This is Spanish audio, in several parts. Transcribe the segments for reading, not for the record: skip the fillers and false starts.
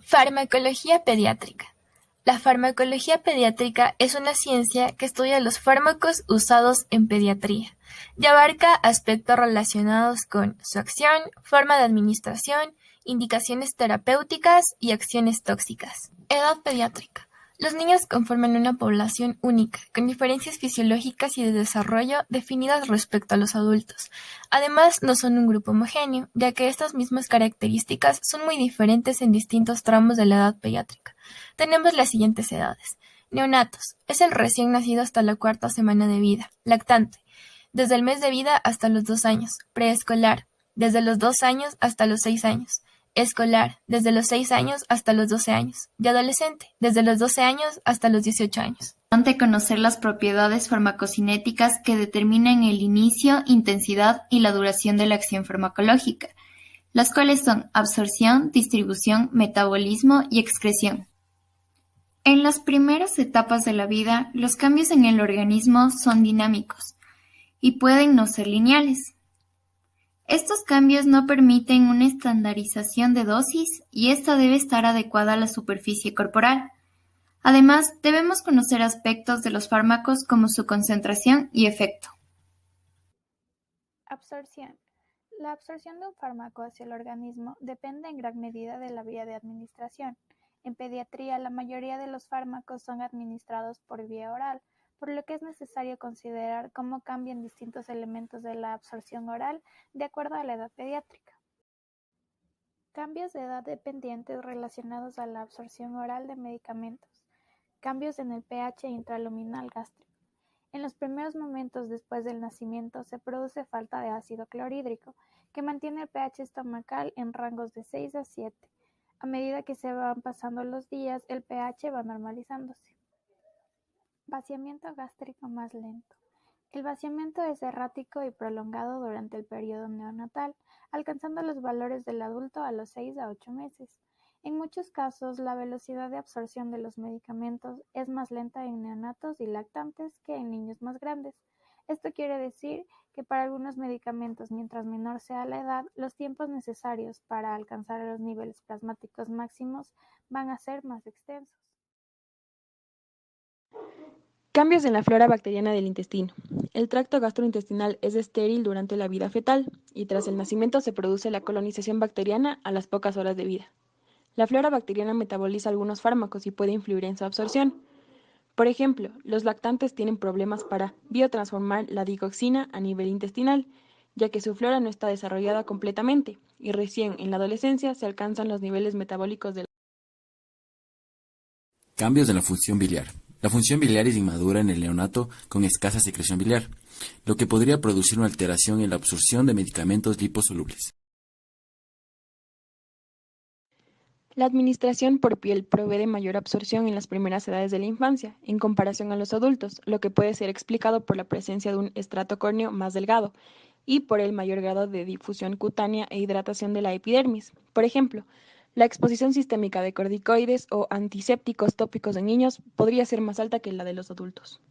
Farmacología pediátrica. La farmacología pediátrica es una ciencia que estudia los fármacos usados en pediatría y abarca aspectos relacionados con su acción, forma de administración, indicaciones terapéuticas y acciones tóxicas. Edad pediátrica. Los niños conforman una población única, con diferencias fisiológicas y de desarrollo definidas respecto a los adultos. Además, no son un grupo homogéneo, ya que estas mismas características son muy diferentes en distintos tramos de la edad pediátrica. Tenemos las siguientes edades. Neonatos. Es el recién nacido hasta la cuarta semana de vida. Lactante. Desde el mes de vida hasta los 2 años. Preescolar. Desde los 2 años hasta los 6 años. Escolar, desde los 6 años hasta los 12 años, y adolescente, desde los 12 años hasta los 18 años. Es importante conocer las propiedades farmacocinéticas que determinan el inicio, intensidad y la duración de la acción farmacológica, las cuales son absorción, distribución, metabolismo y excreción. En las primeras etapas de la vida, los cambios en el organismo son dinámicos y pueden no ser lineales. Estos cambios no permiten una estandarización de dosis y esta debe estar adecuada a la superficie corporal. Además, debemos conocer aspectos de los fármacos como su concentración y efecto. Absorción. La absorción de un fármaco hacia el organismo depende en gran medida de la vía de administración. En pediatría, la mayoría de los fármacos son administrados por vía oral, por lo que es necesario considerar cómo cambian distintos elementos de la absorción oral de acuerdo a la edad pediátrica. Cambios de edad dependientes relacionados a la absorción oral de medicamentos. Cambios en el pH intraluminal gástrico. En los primeros momentos después del nacimiento se produce falta de ácido clorhídrico, que mantiene el pH estomacal en rangos de 6 a 7. A medida que se van pasando los días, el pH va normalizándose. Vaciamiento gástrico más lento. El vaciamiento es errático y prolongado durante el periodo neonatal, alcanzando los valores del adulto a los 6 a 8 meses. En muchos casos, la velocidad de absorción de los medicamentos es más lenta en neonatos y lactantes que en niños más grandes. Esto quiere decir que para algunos medicamentos, mientras menor sea la edad, los tiempos necesarios para alcanzar los niveles plasmáticos máximos van a ser más extensos. Cambios en la flora bacteriana del intestino. El tracto gastrointestinal es estéril durante la vida fetal y tras el nacimiento se produce la colonización bacteriana a las pocas horas de vida. La flora bacteriana metaboliza algunos fármacos y puede influir en su absorción. Por ejemplo, los lactantes tienen problemas para biotransformar la digoxina a nivel intestinal, ya que su flora no está desarrollada completamente y recién en la adolescencia se alcanzan los niveles metabólicos de la. Cambios en la función biliar. La función biliar es inmadura en el neonato con escasa secreción biliar, lo que podría producir una alteración en la absorción de medicamentos liposolubles. La administración por piel provee de mayor absorción en las primeras edades de la infancia, en comparación a los adultos, lo que puede ser explicado por la presencia de un estrato córneo más delgado y por el mayor grado de difusión cutánea e hidratación de la epidermis. Por ejemplo, la exposición sistémica de corticoides o antisépticos tópicos en niños podría ser más alta que la de los adultos.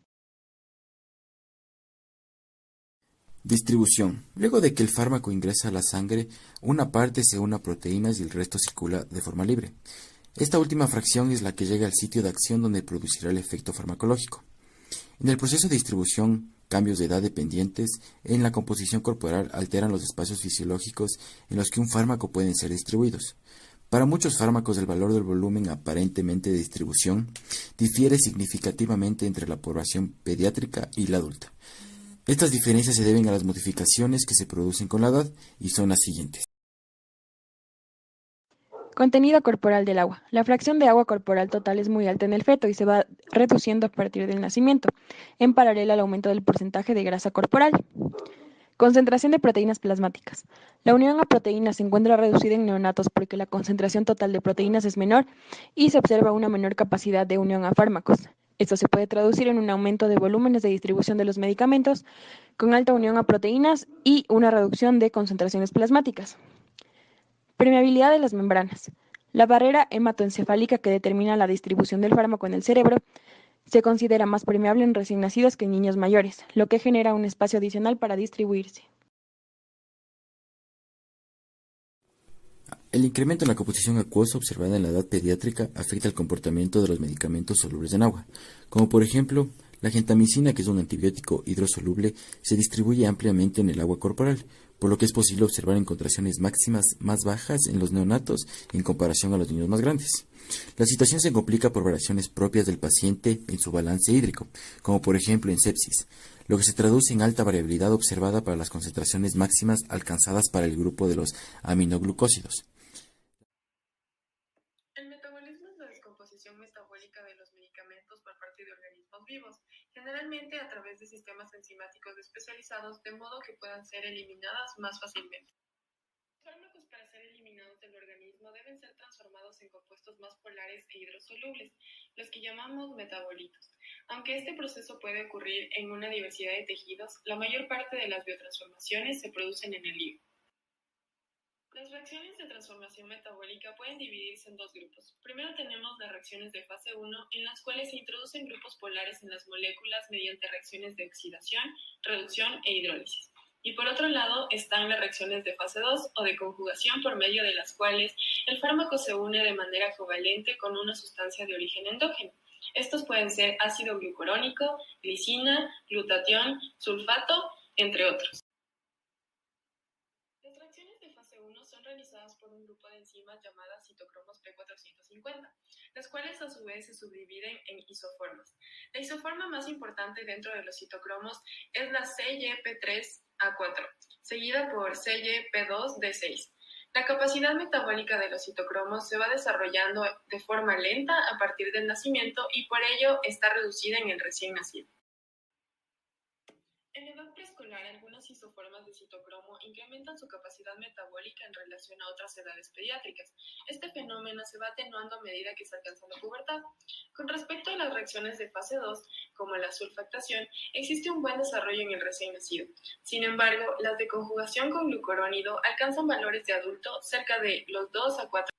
Distribución. Luego de que el fármaco ingresa a la sangre, una parte se une a proteínas y el resto circula de forma libre. Esta última fracción es la que llega al sitio de acción donde producirá el efecto farmacológico. En el proceso de distribución, cambios de edad dependientes en la composición corporal alteran los espacios fisiológicos en los que un fármaco pueden ser distribuidos. Para muchos fármacos, el valor del volumen aparentemente de distribución difiere significativamente entre la población pediátrica y la adulta. Estas diferencias se deben a las modificaciones que se producen con la edad y son las siguientes. Contenido corporal del agua. La fracción de agua corporal total es muy alta en el feto y se va reduciendo a partir del nacimiento, en paralelo al aumento del porcentaje de grasa corporal. Concentración de proteínas plasmáticas. La unión a proteínas se encuentra reducida en neonatos porque la concentración total de proteínas es menor y se observa una menor capacidad de unión a fármacos. Esto se puede traducir en un aumento de volúmenes de distribución de los medicamentos con alta unión a proteínas y una reducción de concentraciones plasmáticas. Permeabilidad de las membranas. La barrera hematoencefálica que determina la distribución del fármaco en el cerebro se considera más permeable en recién nacidos que en niños mayores, lo que genera un espacio adicional para distribuirse. El incremento en la composición acuosa observada en la edad pediátrica afecta el comportamiento de los medicamentos solubles en agua, como por ejemplo, la gentamicina, que es un antibiótico hidrosoluble, se distribuye ampliamente en el agua corporal, por lo que es posible observar en concentraciones máximas más bajas en los neonatos en comparación a los niños más grandes. La situación se complica por variaciones propias del paciente en su balance hídrico, como por ejemplo en sepsis, lo que se traduce en alta variabilidad observada para las concentraciones máximas alcanzadas para el grupo de los aminoglucósidos. El metabolismo es la descomposición metabólica de los medicamentos por parte de organismos vivos, generalmente a través de sistemas enzimáticos especializados, de modo que puedan ser eliminadas más fácilmente. Los fármacos, para ser eliminados del organismo, deben ser transformados en compuestos más polares e hidrosolubles, los que llamamos metabolitos. Aunque este proceso puede ocurrir en una diversidad de tejidos, la mayor parte de las biotransformaciones se producen en el hígado. Las reacciones de transformación metabólica pueden dividirse en dos grupos. Primero tenemos las reacciones de fase 1, en las cuales se introducen grupos polares en las moléculas mediante reacciones de oxidación, reducción e hidrólisis. Y por otro lado están las reacciones de fase 2 o de conjugación, por medio de las cuales el fármaco se une de manera covalente con una sustancia de origen endógeno. Estos pueden ser ácido glucurónico, glicina, glutatión, sulfato, entre otros. Las reacciones de fase 1 son realizadas por un grupo de enzimas llamadas citocromos P450, las cuales a su vez se subdividen en isoformas. La isoforma más importante dentro de los citocromos es la CYP3A4, seguida por CYP2D6. La capacidad metabólica de los citocromos se va desarrollando de forma lenta a partir del nacimiento y por ello está reducida en el recién nacido. En edad preescolar, algunas isoformas de citocromo incrementan su capacidad metabólica en relación a otras edades pediátricas. Este fenómeno se va atenuando a medida que se alcanza la pubertad. Con respecto a las reacciones de fase 2, como la sulfactación, existe un buen desarrollo en el recién nacido. Sin embargo, las de conjugación con glucurónido alcanzan valores de adulto cerca de los 2 a 4.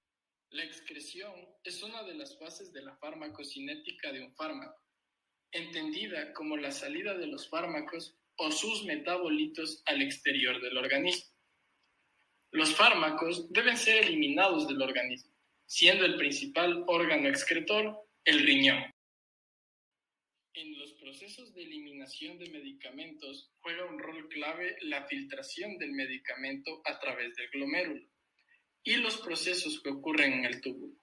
La excreción es una de las fases de la farmacocinética de un fármaco, entendida como la salida de los fármacos o sus metabolitos al exterior del organismo. Los fármacos deben ser eliminados del organismo, siendo el principal órgano excretor el riñón. En los procesos de eliminación de medicamentos juega un rol clave la filtración del medicamento a través del glomérulo y los procesos que ocurren en el túbulo,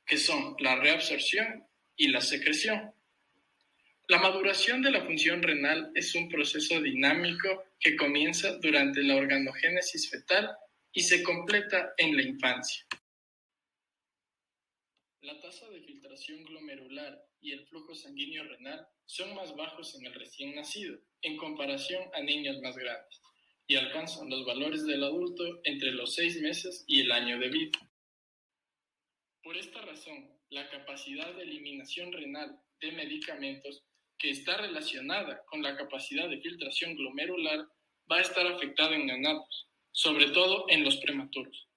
que son la reabsorción y la secreción. La maduración de la función renal es un proceso dinámico que comienza durante la organogénesis fetal y se completa en la infancia. La tasa de filtración glomerular y el flujo sanguíneo renal son más bajos en el recién nacido, en comparación a niños más grandes, y alcanzan los valores del adulto entre los 6 meses y el año de vida. Por esta razón, la capacidad de eliminación renal de medicamentos, que está relacionada con la capacidad de filtración glomerular, va a estar afectada en neonatos, sobre todo en los prematuros.